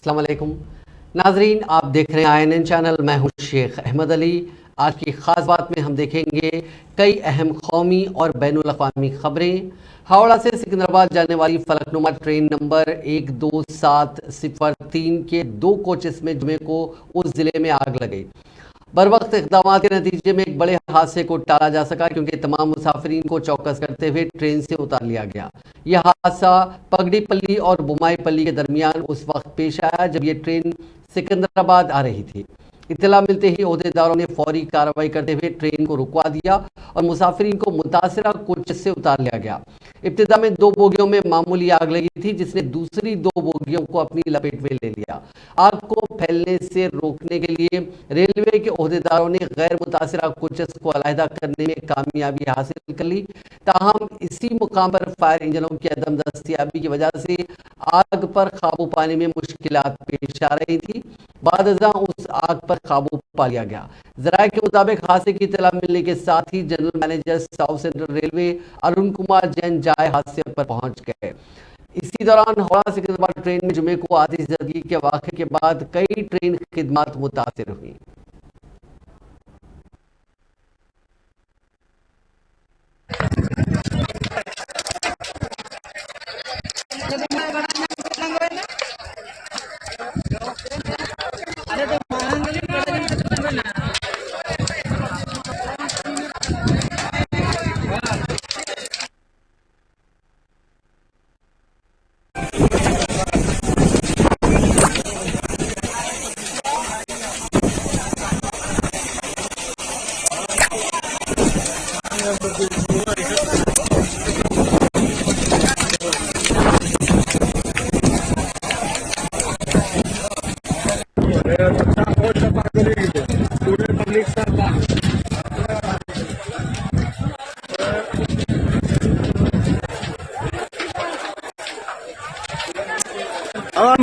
अस्सलाम वालेकुम नाजरीन, आप देख रहे हैं INN चैनल। मैं हूं शेख अहमद अली। आज की ख़ास बात में हम देखेंगे कई अहम कौमी और बैनुल अक़वामी ख़बरें। हावड़ा से सिकंदराबाद जाने वाली फलकनुमा ट्रेन नंबर 12703 के 2 कोचेस में जुमे को उस ज़िले में आग लग गई। बरवक्त इक़दाम के नतीजे में एक बड़े हादसे को टाला जा सका, क्योंकि तमाम मुसाफिरीन को चौकस करते हुए ट्रेन से उतार लिया गया। यह हादसा पगड़ीपल्ली और बुमाईपल्ली के दरमियान उस वक्त पेश आया जब यह ट्रेन सिकंदराबाद आ रही थी। इत्तला मिलते ही ओहदेदारों ने फौरी कार्रवाई करते हुए ट्रेन को रुकवा दिया और मुसाफिरीन को मुतासिरा कोच से उतार लिया गया। इब्तिदा में 2 बोगियों में मामूली आग लगी थी, जिसने दूसरी 2 बोगियों को अपनी लपेट में ले लिया। आग को फैलने से रोकने के लिए रेलवे के ओहदेदारों ने गैर मुतासिरा कोचेस को अलहदा करने में कामयाबी हासिल कर ली। ताहम इसी मुकाम पर फायर इंजनों की अदम दस्तियाबी की वजह से आग पर काबू पाने में मुश्किलात पेश आ रही थी। बादअज़ां उस आग पर काबू पा लिया गया। ज़राए के मुताबिक हादसे की इत्तला मिलने के साथ ही general manager south central railway Arun Kumar Jain जाए हादसे पर पहुंच गए। इसी दौरान हावड़ा सिकंदराबाद ट्रेन में जुमे को आतिशज़दगी के वाक़े के बाद कई ट्रेन खिदमात मुतासिर हुई।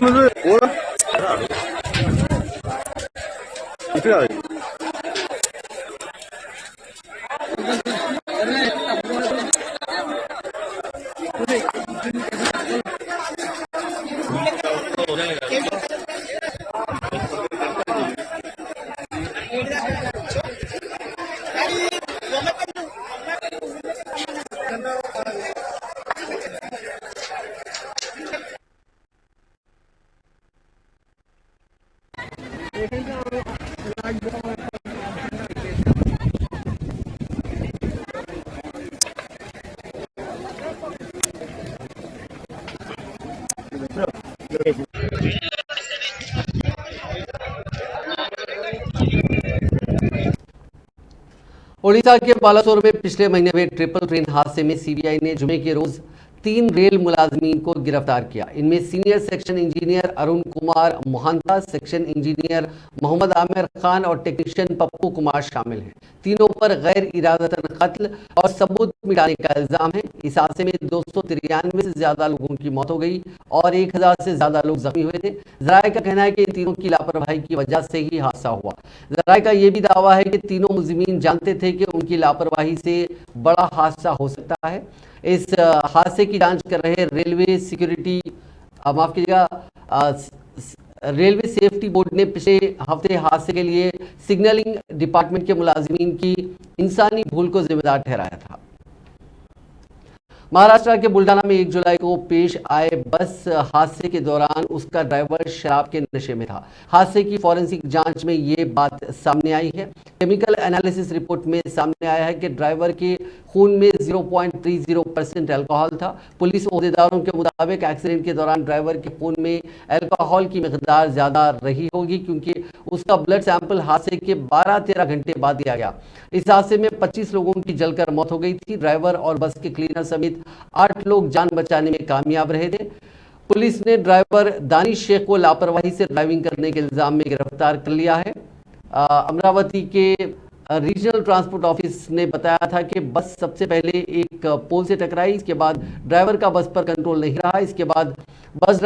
मुझे ओडिशा के बालासोर में पिछले महीने हुए ट्रिपल ट्रेन हादसे में सीबीआई ने जुमे के रोज 3 रेल मुलाजमीन को गिरफ्तार किया। इनमें senior section engineer Arun Kumar Mohanta, section engineer Mohammad Aamir Khan और टेक्नीशियन पप्पू कुमार शामिल हैं। तीनों पर गैर इरादतन कत्ल और सबूत मिटाने का इल्जाम है। इस हादसे में 293 से ज्यादा लोगों की मौत हो गई और 1000 से ज्यादा लोग जख्मी हुए थे। ज़राए का कहना है कि इन तीनों की लापरवाही की वजह से ही हादसा हुआ। ज़राए का यह भी दावा है कि तीनों मुलजिमीन जानते थे कि उनकी लापरवाही से बड़ा हादसा हो सकता है। इस हादसे की जांच कर रहे रेलवे सिक्योरिटी माफ कीजिएगा रेलवे सेफ्टी बोर्ड ने पिछले हफ्ते हादसे के लिए सिग्नलिंग डिपार्टमेंट के मुलाजिमीन की इंसानी भूल को जिम्मेदार ठहराया था। महाराष्ट्र के बुल्डाना में 1 जुलाई को पेश आए बस हादसे के दौरान उसका ड्राइवर शराब के नशे में था। हादसे की फॉरेंसिक जांच में ये बात सामने आई है। केमिकल एनालिसिस रिपोर्ट में सामने आया है कि ड्राइवर के खून में 0.30% अल्कोहल था। पुलिस ओहदेदारों के मुताबिक एक्सीडेंट के दौरान ड्राइवर के खून में अल्कोहल की मिकदार ज़्यादा रही होगी, क्योंकि उसका ब्लड सैंपल हादसे के 12-13 घंटे बाद दिया गया। इस हादसे में 25 लोगों की जलकर मौत हो गई थी। ड्राइवर और बस के क्लीनर समेत 8 लोग जान बचाने में कामयाब रहे थे। पुलिस ने ड्राइवर दानिश शेख को लापरवाही से ड्राइविंग करने के इल्जाम में गिरफ्तार कर लिया है। अमरावती के रीजनल ट्रांसपोर्ट ऑफिस ने बताया था कि बस सबसे पहले एक पोल से टकराई, इसके बाद ड्राइवर का बस पर कंट्रोल नहीं रहा। इसके बाद बस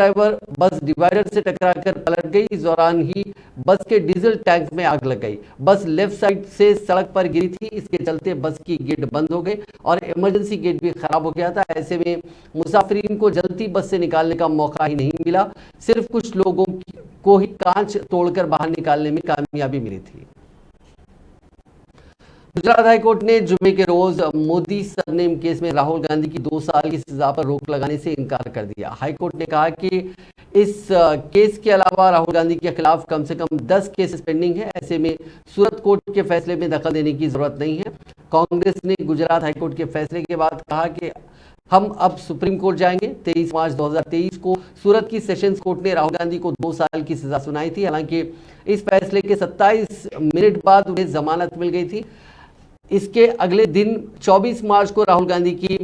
डिवाइडर से टकराकर पलट गई। इस दौरान ही बस के डीजल टैंक में आग लग गई। बस लेफ्ट साइड से सड़क पर गिरी थी, इसके चलते बस की गेट बंद हो गई और इमरजेंसी गेट भी खराब हो गया था। ऐसे में मुसाफिरीन को जल्दी बस से निकालने का मौका ही नहीं मिला। सिर्फ कुछ लोगों को ही कांच तोड़कर बाहर निकालने में कामयाबी मिली थी। गुजरात हाईकोर्ट ने जुमे के रोज मोदी सरनेम केस में राहुल गांधी की 2 साल की सजा पर रोक लगाने से इनकार कर दिया। हाईकोर्ट ने कहा कि इस केस के अलावा राहुल गांधी के खिलाफ कम से कम 10 केसेस पेंडिंग है। ऐसे में सूरत कोर्ट के फैसले में दखल देने की जरूरत नहीं है। कांग्रेस ने गुजरात हाईकोर्ट के फैसले के बाद कहा कि हम अब सुप्रीम कोर्ट जाएंगे। 23 मार्च 2023 को सूरत की सेशंस कोर्ट ने राहुल गांधी को 2 साल की सजा सुनाई थी। हालांकि इस फैसले के 27 मिनट बाद उन्हें जमानत मिल गई थी। इसके अगले दिन 24 मार्च को राहुल गांधी की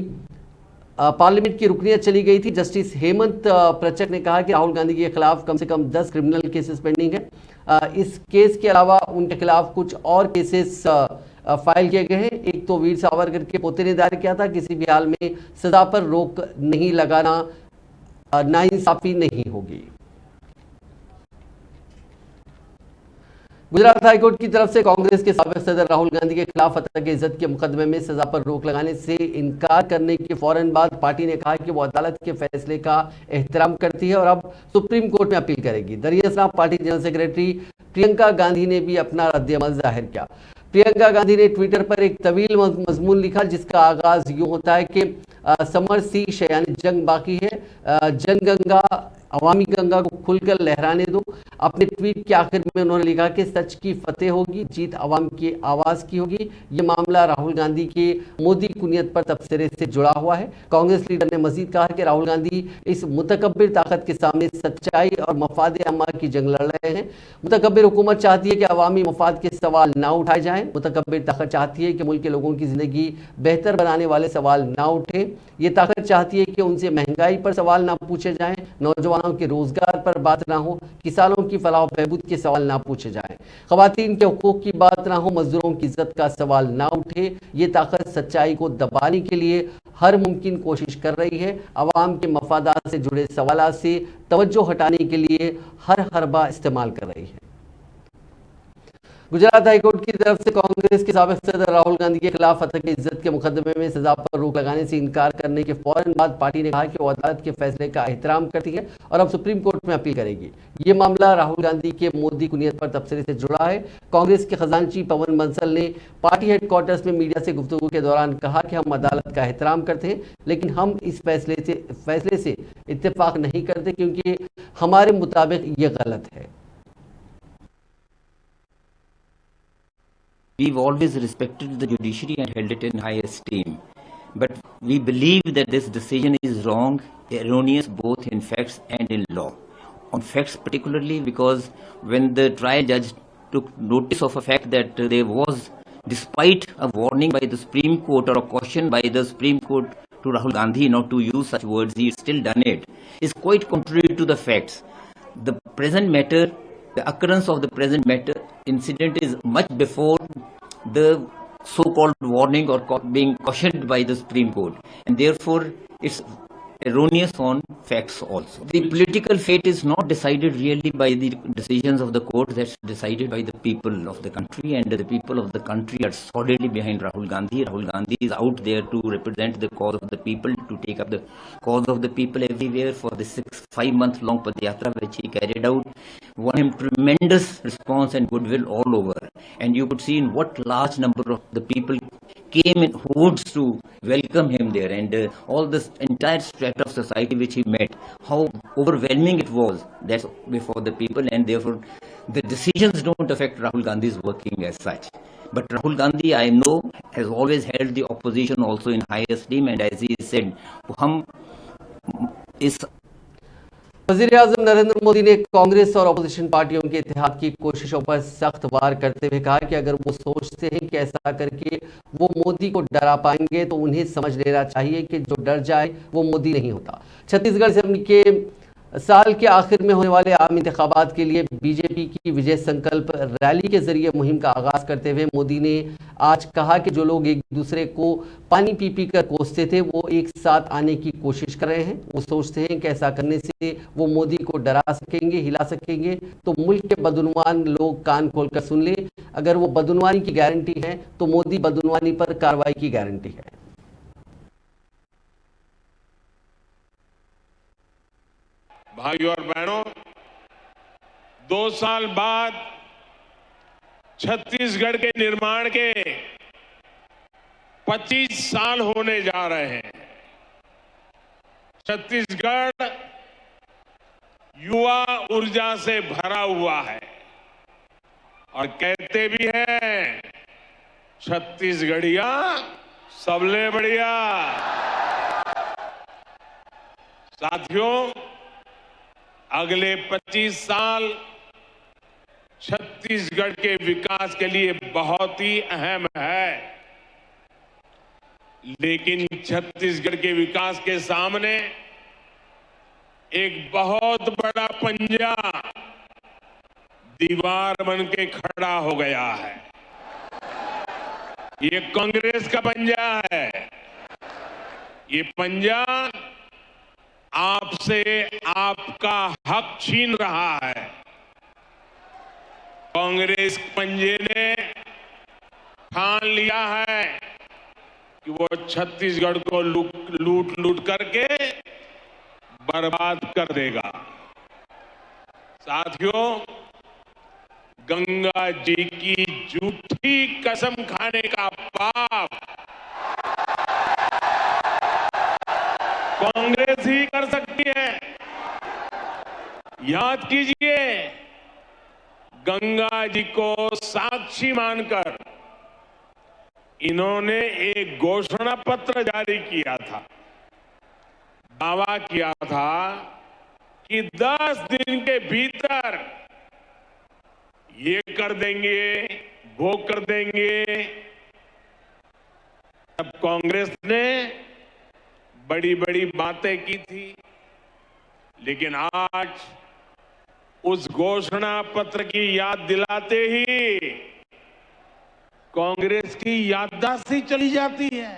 पार्लियामेंट की रुकनियत चली गई थी। जस्टिस हेमंत प्रचक ने कहा कि राहुल गांधी के खिलाफ कम से कम 10 क्रिमिनल केसेस पेंडिंग है। इस केस के अलावा उनके खिलाफ कुछ और केसेस फाइल किए गए हैं। एक तो वीर सावरकर के पोते ने दायर किया था। किसी भी हाल में सजा पर रोक नहीं लगाना नाइंसाफी नहीं होगी। गुजरात हाईकोर्ट की तरफ से कांग्रेस के साबिक सदर राहुल गांधी के खिलाफ हत्या की इज्जत के मुकदमे में सजा पर रोक लगाने से इनकार करने के फौरन बाद पार्टी ने कहा कि वो अदालत के फैसले का एहतराम करती है और अब सुप्रीम कोर्ट में अपील करेगी। दरअसल party general secretary Priyanka Gandhi ने भी अपना रद्द-ए-अमल जाहिर किया। प्रियंका गांधी ने ट्विटर पर एक तवील मजमून लिखा जिसका आगाज यूं होता है कि समर सी यानी जंग बाकी है, जनगंगा अवामी गंगा को खुलकर लहराने दो। अपने ट्वीट के आखिर में उन्होंने लिखा कि सच की फतेह होगी, जीत अवाम की आवाज की होगी। ये मामला राहुल गांधी के मोदी कुनियत पर तबसरे से जुड़ा हुआ है। कांग्रेस लीडर ने मजीद कहा कि राहुल गांधी इस मुतकब्बिर ताकत के सामने सच्चाई और मफाद अम्मा की जंग लड़ रहे हैं। मुतकब्बिर हुकूमत चाहती है कि अवामी मफाद के सवाल ना उठाए जाएं। मुतकब्बिर ताकत चाहती है कि मुल्क के लोगों की जिंदगी बेहतर बनाने वाले सवाल ना उठे। ये ताकत चाहती है कि उनसे महंगाई पर सवाल ना पूछे जाएं, नौजवानों के रोजगार पर बात ना हो, किसानों की फलाह व बहबूद के सवाल ना पूछे जाएं, खवातीन के हुकूक की बात ना हो, मजदूरों की इज्जत का सवाल ना उठे। ये ताकत सच्चाई को दबाने के लिए हर मुमकिन कोशिश कर रही है। अवाम के मफादात से जुड़े सवाल से तवज्जो हटाने के लिए हर हरबा इस्तेमाल कर रही है। गुजरात हाईकोर्ट की तरफ से कांग्रेस के साबिक सदर राहुल गांधी के खिलाफ हत्या की इज्जत के मुकदमे में सजा पर रोक लगाने से इनकार करने के फौरन बाद पार्टी ने कहा कि वो अदालत के फैसले का एहतराम करती है और अब सुप्रीम कोर्ट में अपील करेगी। ये मामला राहुल गांधी के मोदी कुनियत पर तबसरे से जुड़ा है। कांग्रेस के खजांची पवन बंसल ने पार्टी हेडक्वार्टर्स में मीडिया से गुफ्तगू के दौरान कहा कि हम अदालत का एहतराम करते हैं, लेकिन हम इस फैसले से इत्तेफाक नहीं करते क्योंकि हमारे मुताबिक ये गलत है। We've always respected the judiciary and held it in high esteem. But we believe that this decision is wrong, erroneous both in facts and in law. On facts particularly because when the trial judge took notice of a fact that there was, despite a warning by the Supreme Court or a caution by the Supreme Court to Rahul Gandhi not to use such words, he still done it, is quite contrary to the facts. The present matter, the occurrence of the present matter incident is much before the so-called warning or being cautioned by the Supreme Court, and therefore it's erroneous on facts also. The political fate is not decided really by the decisions of the court, that's decided by the people of the country, and the people of the country are solidly behind Rahul Gandhi. Rahul Gandhi is out there to represent the cause of the people, to take up the cause of the people everywhere. For the 5-month long Padyatra which he carried out, won him tremendous response and goodwill all over, and you could see in what large number of the people came in hordes to welcome him there, and all this entire strata of society which he met, how overwhelming it was. That's before the people, and therefore the decisions don't affect Rahul Gandhi's working as such. But Rahul Gandhi, I know, has always held the opposition also in high esteem, and as he said, hum is वज़ीर-ए-आज़म नरेंद्र मोदी ने कांग्रेस और opposition पार्टियों के इत्तेहाद की कोशिशों पर सख्त वार करते हुए कहा कि अगर वो सोचते हैं कि ऐसा करके वो मोदी को डरा पाएंगे तो उन्हें समझ लेना चाहिए कि जो डर जाए वो मोदी नहीं होता। छत्तीसगढ़ असेंबली के साल के आखिर में होने वाले आम इंतखाबात के लिए बीजेपी की विजय संकल्प रैली के जरिए मुहिम का आगाज करते हुए मोदी ने आज कहा कि जो लोग एक दूसरे को पानी पी पी कर कोसते थे वो एक साथ आने की कोशिश कर रहे हैं। वो सोचते हैं कि ऐसा करने से वो मोदी को डरा सकेंगे, हिला सकेंगे। तो मुल्क के बदउनवान लोग कान खोलकर सुन ले, अगर वो बदउनवानी की गारंटी है तो मोदी बदउनवानी पर कार्रवाई की गारंटी है। भाइयों और बहनों, 2 साल बाद छत्तीसगढ़ के निर्माण के 25 साल होने जा रहे हैं। छत्तीसगढ़ युवा ऊर्जा से भरा हुआ है और कहते भी हैं छत्तीसगढ़िया सबले बढ़िया। साथियों, अगले 25 साल छत्तीसगढ़ के विकास के लिए बहुत ही अहम है, लेकिन छत्तीसगढ़ के विकास के सामने एक बहुत बड़ा पंजा दीवार बन के खड़ा हो गया है। ये कांग्रेस का पंजा है। ये पंजा आपसे आपका हक छीन रहा है। कांग्रेस पंजे ने ठान लिया है कि वो छत्तीसगढ़ को लूट लूट करके बर्बाद कर देगा। साथियों, गंगा जी की झूठी कसम खाने का पाप कांग्रेस ही कर सकती है। याद कीजिए, गंगा जी को साक्षी मानकर इन्होंने एक घोषणा पत्र जारी किया था। दावा किया था कि 10 दिन के भीतर ये कर देंगे, वो कर देंगे। तब कांग्रेस ने बड़ी बड़ी बातें की थी, लेकिन आज उस घोषणा पत्र की याद दिलाते ही कांग्रेस की याददाश्त ही चली जाती है।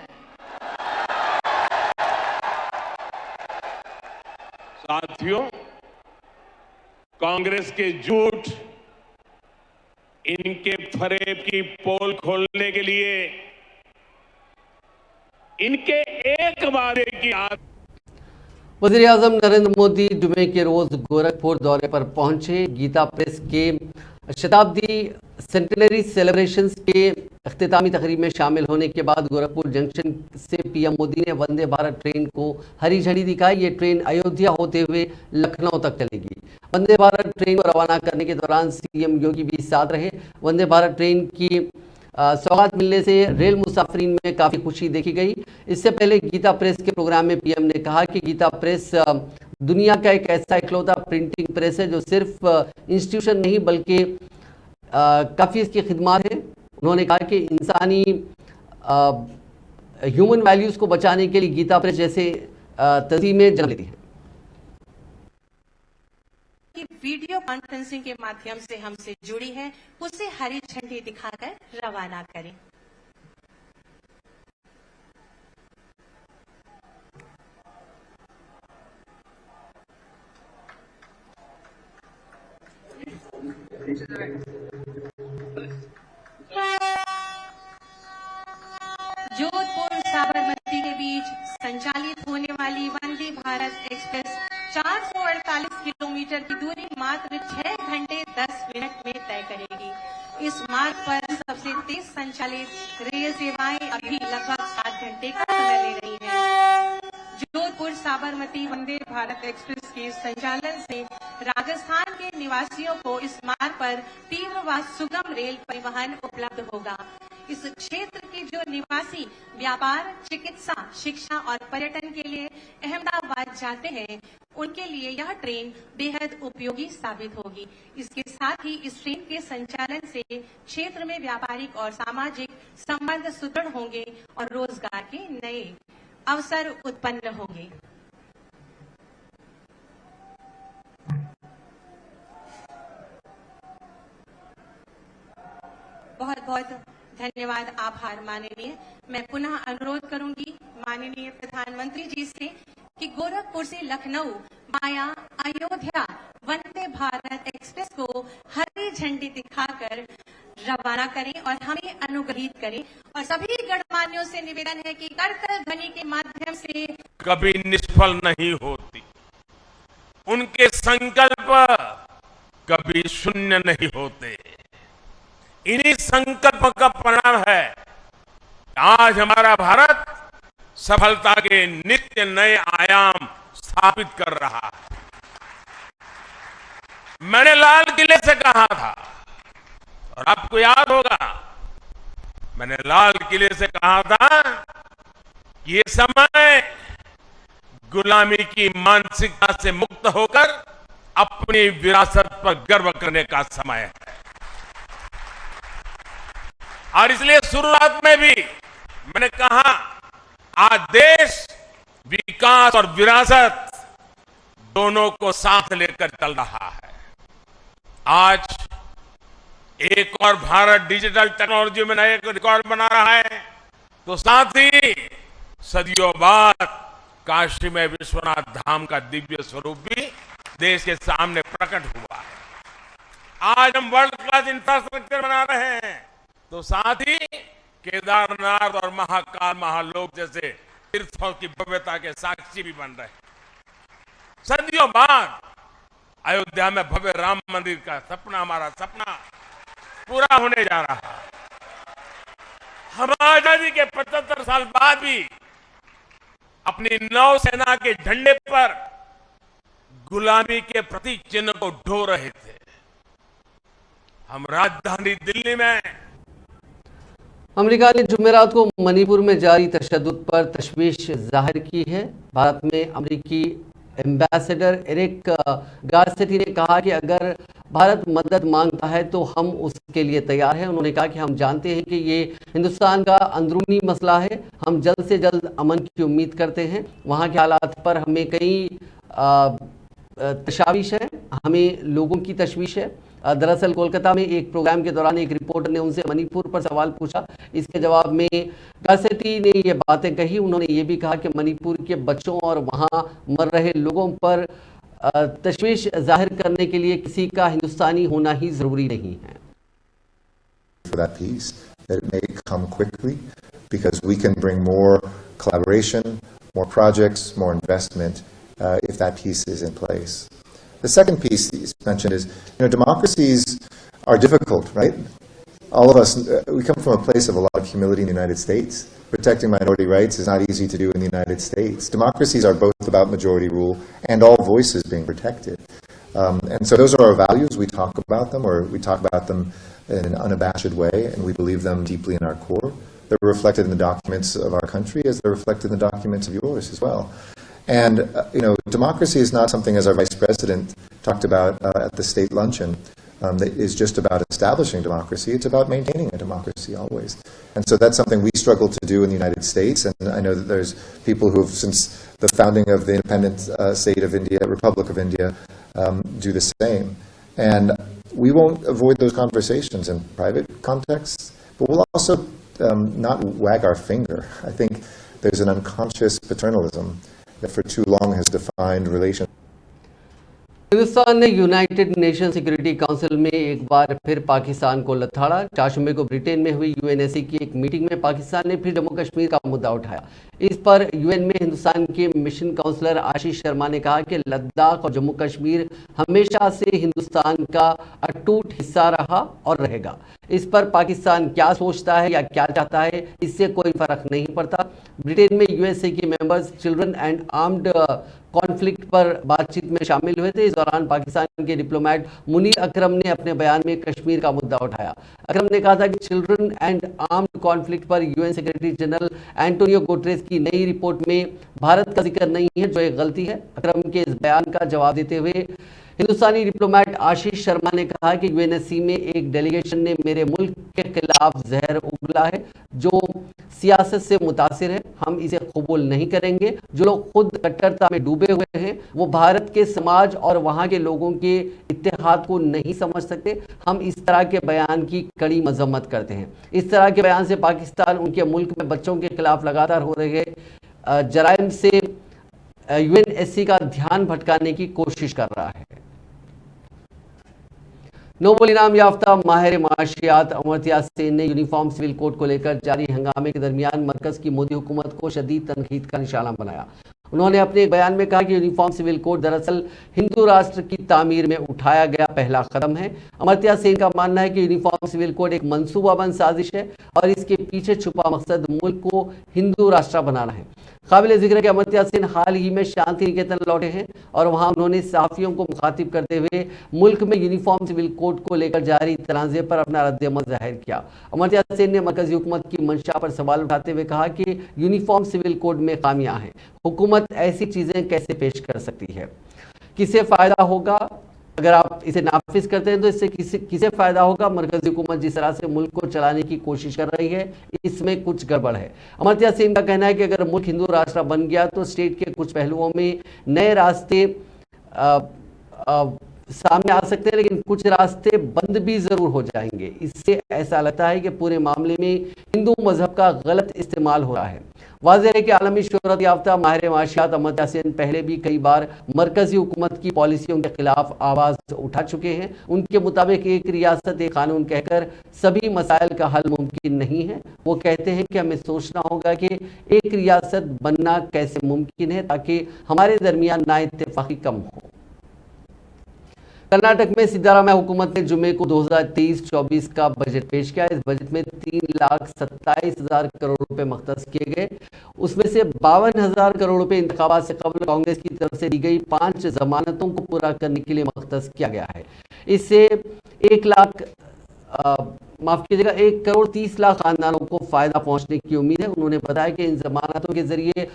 साथियों, कांग्रेस के झूठ, इनके फरेब की पोल खोलने के लिए इनके एक वादे की वज़ीर-ए-आज़म नरेंद्र मोदी जुमे के रोज गोरखपुर दौरे पर पहुंचे। गीता प्रेस के शताब्दी सेंटेनरी सेलिब्रेशंस के अख्तितामी तकरीब में शामिल होने के बाद गोरखपुर जंक्शन से पीएम मोदी ने वंदे भारत ट्रेन को हरी झंडी दिखाई। ये ट्रेन अयोध्या होते हुए लखनऊ तक चलेगी। वंदे भारत ट्रेन को रवाना करने के दौरान सीएम योगी भी साथ रहे। वंदे भारत ट्रेन की सौगात मिलने से रेल मुसाफिरीन में काफ़ी खुशी देखी गई। इससे पहले गीता प्रेस के प्रोग्राम में पीएम ने कहा कि गीता प्रेस दुनिया का एक ऐसा इकलौता प्रिंटिंग प्रेस है जो सिर्फ इंस्टीट्यूशन नहीं बल्कि काफ़ी इसकी खिदमत है। उन्होंने कहा कि इंसानी ह्यूमन वैल्यूज़ को बचाने के लिए गीता प्रेस जैसे तंजीमें जन्म लेती हैं। वीडियो कॉन्फ्रेंसिंग के माध्यम से हमसे जुड़ी है, उसे हरी झंडी दिखाकर रवाना करें। जोधपुर साबरमती के बीच संचालित होने वाली वंदे भारत एक्सप्रेस 448 किलोमीटर की दूरी मात्र 6 घंटे 10 मिनट में तय करेगी। इस मार्ग पर सबसे तेज संचालित रेल सेवाएं अभी लगभग 7 घंटे का समय ले रही हैं। जोधपुर साबरमती वंदे भारत एक्सप्रेस के संचालन से राजस्थान के निवासियों को इस मार्ग पर तीव्र व सुगम रेल परिवहन उपलब्ध होगा। इस क्षेत्र के जो निवासी व्यापार, चिकित्सा, शिक्षा और पर्यटन के लिए अहमदाबाद जाते हैं, उनके लिए यह ट्रेन बेहद उपयोगी साबित होगी। इसके साथ ही इस ट्रेन के संचालन से क्षेत्र में व्यापारिक और सामाजिक संबंध सुदृढ़ होंगे और रोजगार के नए अवसर उत्पन्न होंगे। बहुत बहुत धन्यवाद, आभार माननीय। मैं पुनः अनुरोध करूंगी माननीय प्रधानमंत्री जी से कि गोरखपुर से लखनऊ माया अयोध्या वंदे भारत एक्सप्रेस को हरी झंडी दिखाकर रवाना करें और हमें अनुग्रहित करें। और सभी गणमान्यों से निवेदन है कि करतल ध्वनि के माध्यम से कभी निष्फल नहीं होती। उनके संकल्प कभी शून्य नहीं होते। इन्हीं संकल्प का परिणाम है आज हमारा भारत सफलता के नित्य नए आयाम स्थापित कर रहा है। मैंने लाल किले से कहा था और आपको याद होगा मैंने लाल किले से कहा था कि ये समय गुलामी की मानसिकता से मुक्त होकर अपनी विरासत पर गर्व करने का समय है। और इसलिए शुरुआत में भी मैंने कहा आज देश विकास और विरासत दोनों को साथ लेकर चल रहा है। आज एक और भारत डिजिटल टेक्नोलॉजी में नए रिकॉर्ड बना रहा है, तो साथ ही सदियों बाद काशी में विश्वनाथ धाम का दिव्य स्वरूप भी देश के सामने प्रकट हुआ है। आज हम वर्ल्ड क्लास इंफ्रास्ट्रक्चर बना रहे हैं, तो साथ ही केदारनाथ और महाकाल महालोक जैसे तीर्थों की भव्यता के साक्षी भी बन रहे हैं। सदियों बाद अयोध्या में भव्य राम मंदिर का सपना, हमारा सपना पूरा होने जा रहा है। हम आजादी के 75 साल बाद भी अपनी नौसेना के झंडे पर गुलामी के प्रतीक चिन्ह को ढो रहे थे। हम राजधानी दिल्ली में अमेरिका ने जुमेरात को मणिपुर में जारी तशद्दुद पर तशवीश जाहिर की है। भारत में अमेरिकी एम्बेसडर एरिक गारसेटी ने कहा कि अगर भारत मदद मांगता है तो हम उसके लिए तैयार हैं। उन्होंने कहा कि हम जानते हैं कि ये हिंदुस्तान का अंदरूनी मसला है, हम जल्द से जल्द अमन की उम्मीद करते हैं। वहाँ के हालात पर हमें कई तशवीश है, हमें लोगों की तशवीश है। दरअसल कोलकाता में एक प्रोग्राम के दौरान एक रिपोर्टर ने उनसे मणिपुर पर सवाल पूछा। इसके जवाब में गारसेटी ने ये बातें कही। उन्होंने ये भी कहा कि मणिपुर के बच्चों और वहाँ मर रहे लोगों पर तशवीश जाहिर करने के लिए किसी का हिंदुस्तानी होना ही जरूरी नहीं है। For that peace, that it may come quickly, because we can bring more collaboration, more projects, more investment, if that peace is in place. The second piece that you mentioned is, democracies are difficult, right? All of us, we come from a place of a lot of humility in the United States. Protecting minority rights is not easy to do in the United States. Democracies are both about majority rule and all voices being protected. And so those are our values. We talk about them, or we talk about them in an unabashed way, and we believe them deeply in our core. They're reflected in the documents of our country as they're reflected in the documents of yours as well. And, democracy is not something, as our Vice President talked about at the state luncheon, that is just about establishing democracy. It's about maintaining a democracy always. And so that's something we struggle to do in the United States. And I know that there's people who have, since the founding of the independent state of India, Republic of India, do the same. And we won't avoid those conversations in private contexts, but we'll also not wag our finger. I think there's an unconscious paternalism that for too long has defined relations. Hindustan ने United nation security council में एक बार फिर पाकिस्तान को लताड़ा। 4 जुम्मे को Britain में हुई UNSC की एक मीटिंग में पाकिस्तान ने फिर जम्मू कश्मीर का मुद्दा उठाया। इस पर यूएन में हिंदुस्तान के मिशन काउंसलर आशीष शर्मा ने कहा कि लद्दाख और जम्मू कश्मीर हमेशा से हिंदुस्तान का अटूट हिस्सा रहा और रहेगा। इस पर पाकिस्तान क्या सोचता है या क्या चाहता है, इससे कोई फर्क नहीं पड़ता। ब्रिटेन में यूएसए के members children and armed conflict पर बातचीत में शामिल हुए थे। इस दौरान पाकिस्तान के डिप्लोमेट मुनीर अकरम ने अपने बयान में कश्मीर का मुद्दा उठाया। अकरम ने कहा था कि चिल्ड्रन एंड आर्म्ड कॉन्फ्लिक्ट पर UN secretary general Antonio Guterres की नई रिपोर्ट में भारत का जिक्र नहीं है, जो एक गलती है। अकरम के इस बयान का जवाब देते हुए हिंदुस्तानी डिप्लोमेट आशीष शर्मा ने कहा कि यूएनएससी में एक डेलीगेशन ने मेरे मुल्क के खिलाफ जहर उगला है, जो सियासत से मुतासिर है। हम इसे कबूल नहीं करेंगे। जो लोग खुद कट्टरता में डूबे हुए हैं वो भारत के समाज और वहाँ के लोगों के इत्तेहाद को नहीं समझ सकते। हम इस तरह के बयान की कड़ी मजम्मत करते हैं। इस तरह के बयान से पाकिस्तान उनके मुल्क में बच्चों के खिलाफ लगातार हो रहे जराइम से यूएनएससी का ध्यान भटकाने की कोशिश कर रहा है। नोबेल इनाम याफ्ता माहिर माशियात अमर्त्य सेन ने यूनिफॉर्म सिविल कोड को लेकर जारी हंगामे के दरमियान मरकज की मोदी हुकूमत को शदीद तनकीद का निशाना बनाया। उन्होंने अपने एक बयान में कहा कि यूनिफॉर्म सिविल कोड दरअसल हिंदू राष्ट्र की तामीर में उठाया गया पहला कदम है। अमर्त्य सेन का मानना है कि यूनिफॉर्म सिविल कोड एक मंसूबाबंद साजिश है और इसके पीछे छुपा मकसद मुल्क को हिंदू राष्ट्र बनाना है। काबिल जिक्र है कि अमर्त्य सेन हाल ही में शांति निकेतन लौटे हैं और वहां उन्होंने सहाफियों को मुखातिब करते हुए मुल्क में यूनिफॉर्म सिविल कोड को लेकर जारी तनाज़े पर अपना रद्द-ए-अमल जाहिर किया। अमर्त्य सेन ने मरकजी हुकूमत की मंशा पर सवाल उठाते हुए कहा कि यूनिफॉर्म सिविल कोड में खामियां हैं, हुकूमत ऐसी चीजें कैसे पेश कर सकती है, किसे फायदा होगा अगर आप इसे नाफिज करते हैं तो इससे किसे फायदा होगा। मरकजी हुकूमत जिस तरह से मुल्क को चलाने की कोशिश कर रही है इसमें कुछ गड़बड़ है। अमर्त्य सेन का कहना है कि अगर मुल्क हिंदू राष्ट्र बन गया तो स्टेट के कुछ पहलुओं में नए रास्ते सामने आ सकते हैं, लेकिन कुछ रास्ते बंद भी जरूर हो जाएंगे। इससे ऐसा लगता है कि पूरे मामले में हिंदू मजहब का गलत इस्तेमाल हो रहा है। वाज़ेह है कि आलमी शोहरत याफ्ता माहिर माशियात अमर्त्य सेन पहले भी कई बार मरकजी हुकूमत की पॉलिसियों के खिलाफ आवाज़ उठा चुके हैं। उनके मुताबिक एक रियासत एक कानून कहकर सभी मसाइल का हल मुमकिन नहीं है। वो कहते हैं कि हमें सोचना होगा कि एक रियासत बनना कैसे मुमकिन है ताकि हमारे दरमियान नाइत्तेफाकी कम हो। कर्नाटक में सिद्धारामैया हुकूमत ने जुमे को 2023-24 का बजट पेश किया। इस बजट में 3,27,000 करोड़ रुपए मख्तस किए गए। उसमें से 52,000 करोड़ रुपए इंतखाबात से कबल कांग्रेस की तरफ से दी गई 5 जमानतों को पूरा करने के लिए मख्तस किया गया है। इससे 1,30,00,000 खानदानों को फायदा पहुंचने की उम्मीद है। उन्होंने बताया कि इन जमानतों के जरिए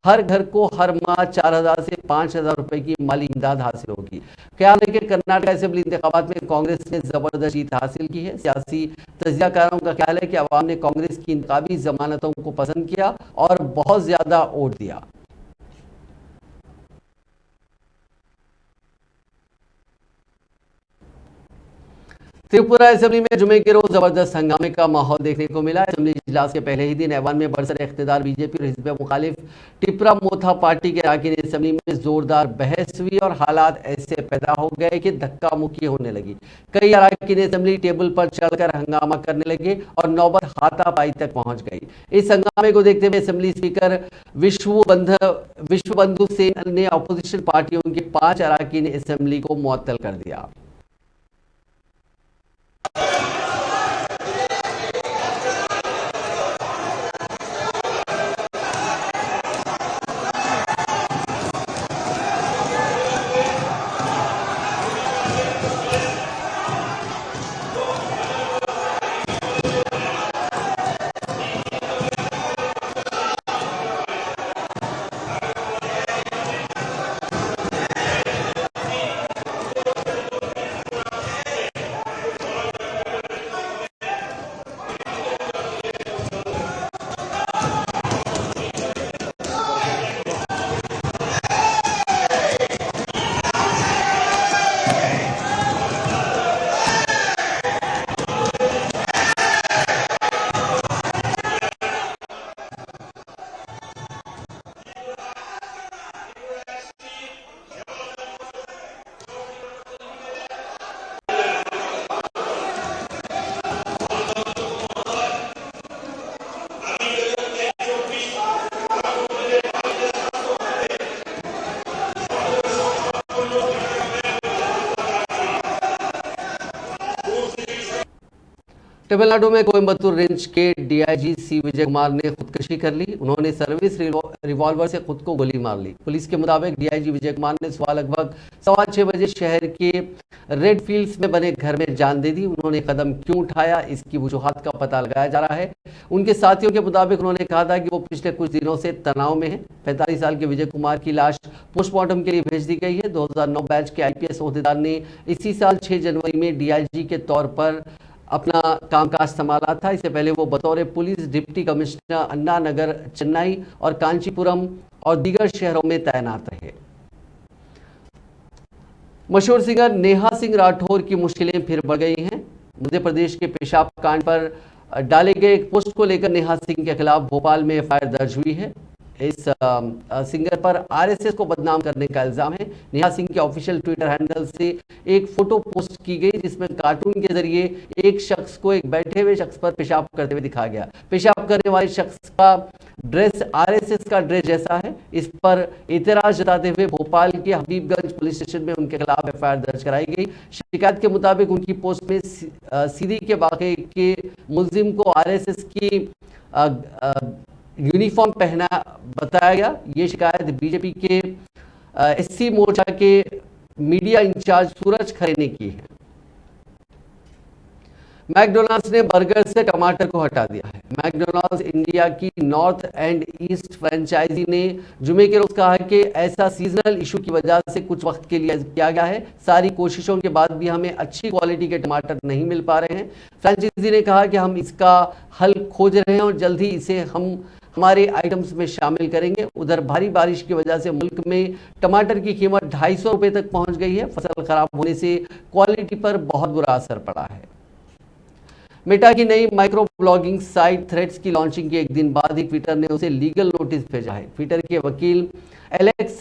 हर घर को हर माह 4,000 से 5,000 रुपए की माली इमदाद हासिल होगी। ख्याल है कि कर्नाटक असेंबली इंतखाबात में कांग्रेस ने जबरदस्त जीत हासिल की है। सियासी तजियाकारों का ख्याल है कि अवाम ने कांग्रेस की इंतखाबी जमानतों को पसंद किया और बहुत ज्यादा वोट दिया। त्रिपुरा असेंबली में जुमे के रोज जबरदस्त हंगामे का माहौल देखने को मिला। असेंबली इजलास के पहले ही दिन ऐवान में बरसर इख्तिदार बीजेपी और हिज़्ब मुखालिफ टिपरा मोथा पार्टी के अरकान असेंबली में जोरदार बहस हुई और हालात ऐसे पैदा हो गए कि धक्का मुक्की होने लगी। कई अरकान असेंबली टेबल पर चढ़कर हंगामा करने लगे और नौबत हाथापाई तक पहुंच गई। इस हंगामे को देखते हुए असेंबली स्पीकर विश्वबंधु सेन ने अपोजिशन पार्टियों के 5 अरकान असेंबली को मुअत्तल कर दिया। तमिलनाडु में कोयम्बतूर रेंज के डीआईजी सी विजय कुमार ने खुदकुशी कर ली। उन्होंने सर्विस रिवॉल्वर से खुद को गोली मार ली। पुलिस के मुताबिक डीआईजी विजय कुमार ने सुबह लगभग 6:15 बजे शहर के रेड फील्ड्स में बने घर में जान दे दी। उन्होंने कदम क्यों उठाया इसकी वजूहात का पता लगाया जा रहा है। उनके साथियों के मुताबिक उन्होंने कहा था कि वो पिछले कुछ दिनों से तनाव में है। 45 साल के विजय कुमार की लाश पोस्टमार्टम के लिए भेज दी गई है। 2009 बैच के आईपीएस ओहदेदार ने इसी साल 6 जनवरी में डीआईजी के तौर पर अपना कामकाज संभाला था। इससे पहले वो बतौर पुलिस डिप्टी कमिश्नर अन्ना नगर, चेन्नई और कांचीपुरम और दीगर शहरों में तैनात रहे। मशहूर सिंगर नेहा सिंह राठौर की मुश्किलें फिर बढ़ गई हैं। मध्य प्रदेश के पेशाब कांड पर डाले गए एक पोस्ट को लेकर नेहा सिंह के खिलाफ भोपाल में एफआईआर दर्ज हुई है। इस सिंगर पर आरएसएस को बदनाम करने का इल्जाम है। नेहा सिंह के ऑफिशियल ट्विटर हैंडल से एक फोटो पोस्ट की गई जिसमें कार्टून के जरिए एक शख्स को एक बैठे हुए शख्स पर पेशाब करते हुए दिखाया गया। पेशाब करने वाले शख्स का ड्रेस आरएसएस का ड्रेस जैसा है। इस पर एतराज जताते हुए भोपाल के हबीबगंज पुलिस स्टेशन में उनके खिलाफ एफआईआर दर्ज कराई गई। शिकायत के मुताबिक उनकी पोस्ट में सीधी के वाकये के मुलजिम को आरएसएस की यूनिफॉर्म पहना बताया गया। ये शिकायत बीजेपी के एससी मोर्चा के मीडिया इंचार्ज सूरज खरे ने की है। मैकडॉनल्ड्स ने बर्गर से टमाटर को हटा दिया है। मैकडॉनल्ड्स इंडिया की नॉर्थ एंड ईस्ट फ्रेंचाइजी ने जुमे के रोज कहा है कि ऐसा सीजनल इशू की वजह से कुछ वक्त के लिए किया गया है। सारी कोशिशों के बाद भी हमें अच्छी क्वालिटी के टमाटर नहीं मिल पा रहे हैं। फ्रेंचाइजी ने कहा कि हम इसका हल खोज रहे हैं और जल्द ही इसे हम हमारे आइटम्स में शामिल करेंगे। उधर भारी बारिश की वजह से मुल्क में टमाटर की कीमत 250 रुपए तक पहुंच गई है। फसल खराब होने से क्वालिटी पर बहुत बुरा असर पड़ा है। मेटा की नई माइक्रो ब्लॉगिंग साइट थ्रेड्स की लॉन्चिंग के एक दिन बाद ही ट्विटर ने उसे लीगल नोटिस भेजा है। ट्विटर के वकील एलेक्स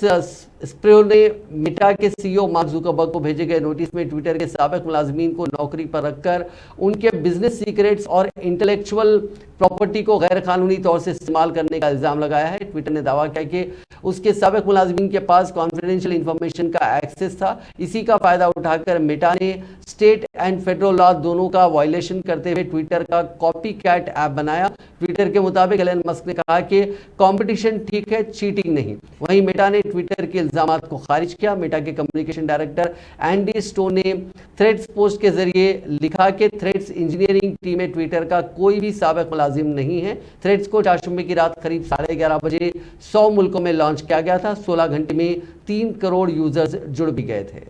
स्प्रो ने मेटा के सीईओ मार्क जुकरबर्ग को भेजे गए नोटिस में ट्विटर के साबिक मुलाजमीन को नौकरी पर रखकर उनके बिजनेस सीक्रेट्स और इंटेलेक्चुअल प्रॉपर्टी को गैर कानूनी तौर से इस्तेमाल करने का इल्जाम लगाया है। ट्विटर ने दावा किया कि उसके साबिक मुलाजमीन के पास कॉन्फिडेंशियल इंफॉर्मेशन का एक्सेस था। इसी का फायदा उठाकर मेटा ने स्टेट एंड फेडरल लॉ दोनों का वायलेशन करते हुए ट्विटर का कॉपी कैट ऐप बनाया। ट्विटर के मुताबिक एलन मस्क ने कहा कि कंपटीशन ठीक है, चीटिंग नहीं। वहीं मेटा ने ट्विटर के इल्जामात को खारिज किया। मेटा के कम्युनिकेशन डायरेक्टर एंडी स्टोन ने थ्रेड्स पोस्ट के जरिए लिखा कि थ्रेड्स इंजीनियरिंग टीम में ट्विटर का कोई भी साबिक मुलाजिम नहीं है। थ्रेड्स को चारशंबे की रात करीब 11:30 बजे 100 मुल्कों में लॉन्च किया गया था। 16 घंटे में 3 करोड़ यूजर्स जुड़ भी गए थे।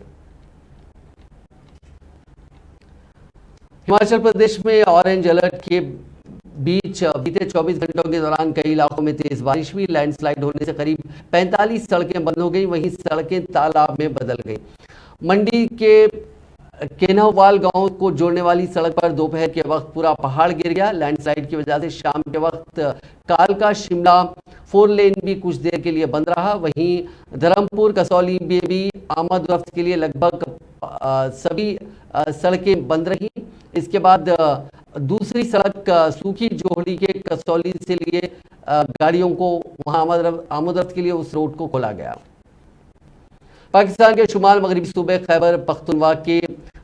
हिमाचल प्रदेश में ऑरेंज अलर्ट के बीच बीते 24 घंटों के दौरान कई इलाकों में तेज बारिश हुई। लैंडस्लाइड होने से करीब 45 सड़कें बंद हो गई, वहीं सड़कें तालाब में बदल गई। मंडी के केनहवाल गांव को जोड़ने वाली सड़क पर दोपहर के वक्त पूरा पहाड़ गिर गया। लैंडस्लाइड की वजह से शाम के वक्त कालका शिमला 4 लेन भी कुछ देर के लिए बंद रहा। वहीं धर्मपुर कसौली में भी आमद रफ्त के लिए लगभग सभी सड़कें बंद रही। इसके बाद दूसरी सड़क सूखी जोहड़ी के कसौली से लिए गाड़ियों को वहां आमद रफ्त के लिए उस रोड को खोला गया। पाकिस्तान के शुमाल मगरबी सूबे खैबर पख्तूनख्वा के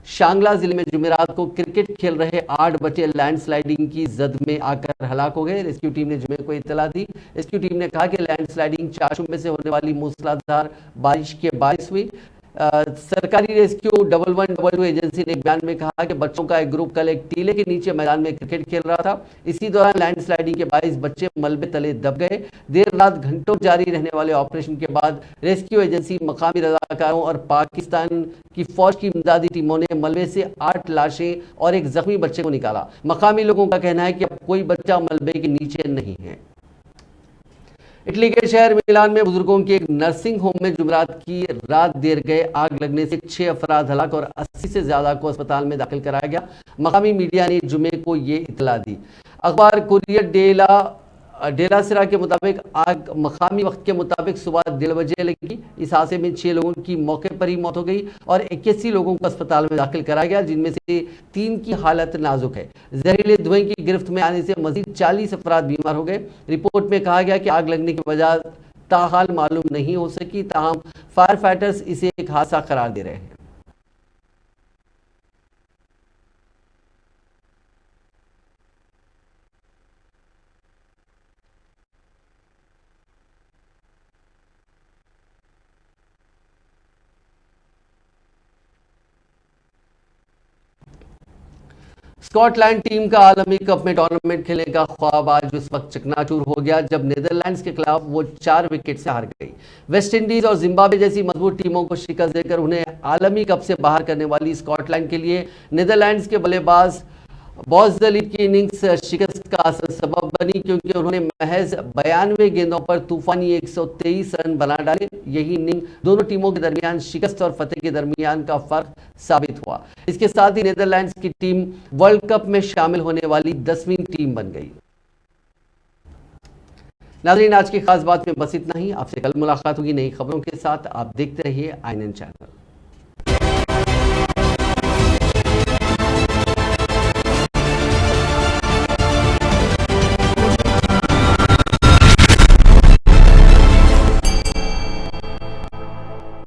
शांगला जिले में जुमेरात को क्रिकेट खेल रहे 8 बच्चे लैंडस्लाइडिंग की जद में आकर हलाक हो गए। रेस्क्यू टीम ने जुमे को इत्तला दी। रेस्क्यू टीम ने कहा कि लैंडस्लाइडिंग चारशंबे से होने वाली मूसलाधार बारिश के बारिश हुई। सरकारी रेस्क्यू 1112 एजेंसी ने एक बयान में कहा कि बच्चों का एक ग्रुप कल एक टीले के नीचे मैदान में क्रिकेट खेल रहा था। इसी दौरान लैंडस्लाइडिंग के बायस बच्चे मलबे तले दब गए। देर रात घंटों जारी रहने वाले ऑपरेशन के बाद रेस्क्यू एजेंसी, मकामी रजाकारों और पाकिस्तान की फौज की इमदादी टीमों ने मलबे से 8 लाशें और एक जख्मी बच्चे को निकाला। मकामी लोगों का कहना है कि अब कोई बच्चा मलबे के नीचे नहीं है। इटली के शहर मिलान में बुजुर्गों के एक नर्सिंग होम में जुमेरात की रात देर गए आग लगने से 6 अफराद हलाक और 80 से ज्यादा को अस्पताल में दाखिल कराया गया। मकामी मीडिया ने जुमे को ये इतला दी। अखबार कुरियर डेला सिरा के मुताबिक आग मकामी वक्त के मुताबिक सुबह 1:30 बजे लगी। इस हादसे में 6 लोगों की मौके पर ही मौत हो गई और 81 लोगों को अस्पताल में दाखिल कराया गया, जिनमें से 3 की हालत नाजुक है। जहरीले धुएं की गिरफ्त में आने से मजीद 40 अफराद बीमार हो गए। रिपोर्ट में कहा गया कि आग लगने की वजह ताहाल मालूम नहीं हो सकी, ताहम फायर फाइटर्स इसे एक हादसा करार दे रहे हैं। स्कॉटलैंड टीम का आलमी कप में टूर्नामेंट खेलने का ख्वाब आज उस वक्त चकनाचूर हो गया जब नीदरलैंड्स के खिलाफ वो 4 विकेट से हार गई। वेस्ट इंडीज और जिम्बाब्वे जैसी मजबूत टीमों को शिकस्त देकर उन्हें आलमी कप से बाहर करने वाली स्कॉटलैंड के लिए नीदरलैंड्स के बल्लेबाज बॉस दलीप की इनिंग्स शिकस्त का असल सबब बनी, क्योंकि उन्होंने महज 92 गेंदों पर तूफानी 123 रन बना डाले। यही इनिंग दोनों टीमों के दरमियान शिकस्त और फतेह के दरमियान का फर्क साबित हुआ। इसके साथ ही नीदरलैंड्स की टीम वर्ल्ड कप में शामिल होने वाली 10वीं टीम बन गई। नाज़रीन, आज की खास बात में बस इतना ही। आपसे कल मुलाकात होगी नई खबरों के साथ। आप देखते रहिए INN चैनल।